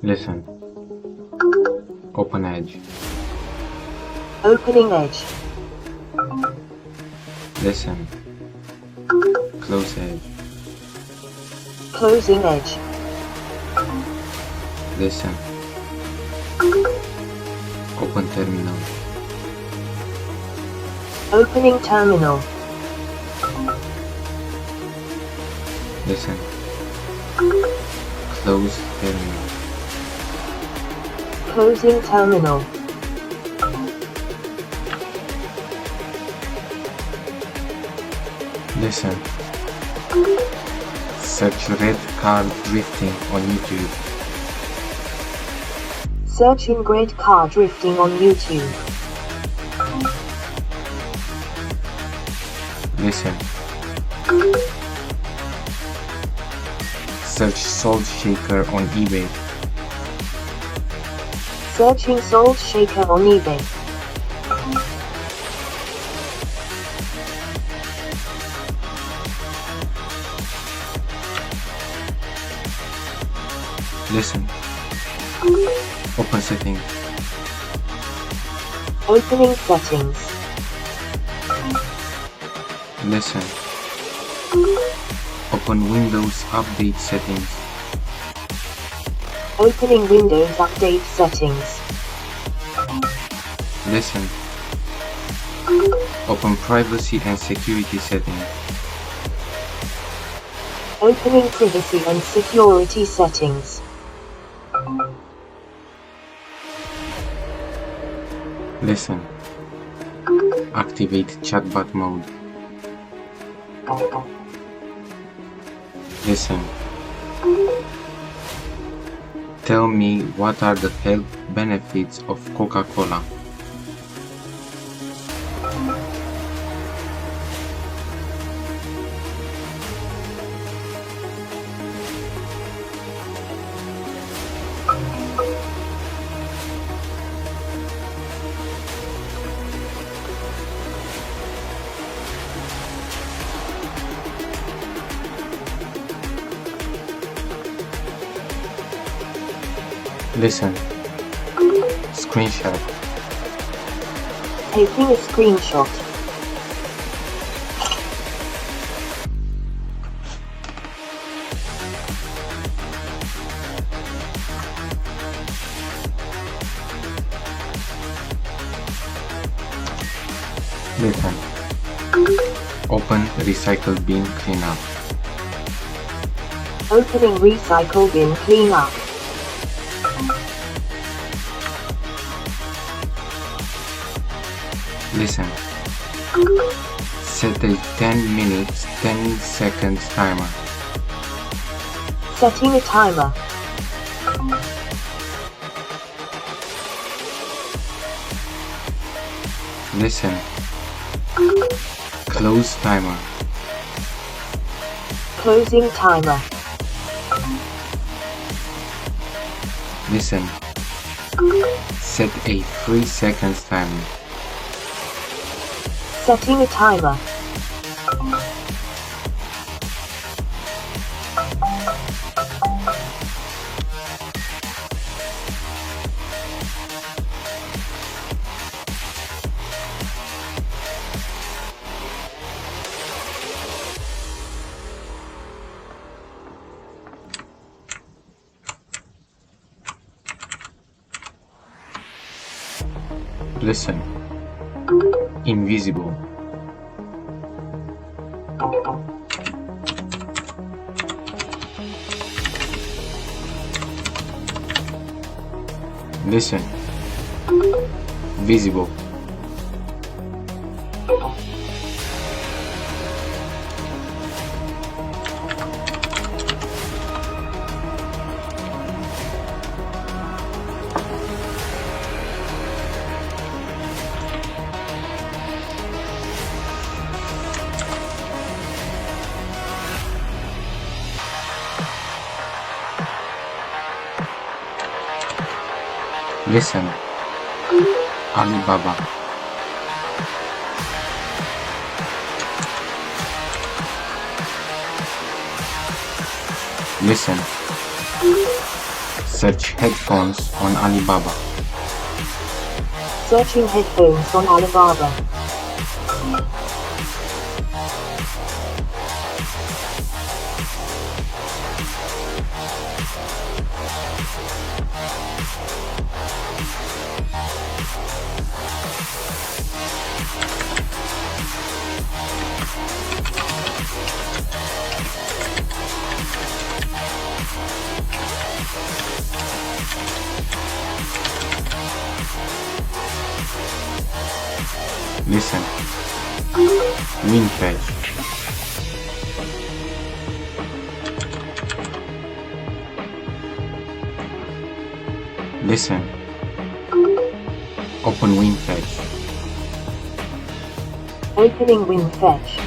Listen. Open edge. Opening edge. Listen. Close edge. Closing edge. Listen. Open terminal. Opening terminal. Listen. Close terminal. Closing terminal. Listen. Search red car drifting on YouTube. Searching red car drifting on YouTube. Listen. Search salt shaker on eBay. Searching salt shaker on eBay. Listen. Open settings. Opening settings. Listen. Open Windows Update settings. Opening Windows Update settings. Listen. Open Privacy and Security settings. Opening Privacy and Security settings. Listen. Activate chatbot mode. Listen. Tell me what are the health benefits of Coca-Cola. Listen. Screenshot. Taking a screenshot. Listen. Open recycle bin cleanup. Opening recycle bin cleanup. Listen. Set a 10 minutes 10 seconds timer. Setting a timer. Listen. Close timer. Closing timer. Listen. Set a 3 seconds timer. Setting a timer. Listen. Invisible. Listen. Visible. Listen. Alibaba. Listen. Search headphones on Alibaba. Searching headphones on Alibaba. Listen. Win page. Listen. Open win page. Opening WinFetch.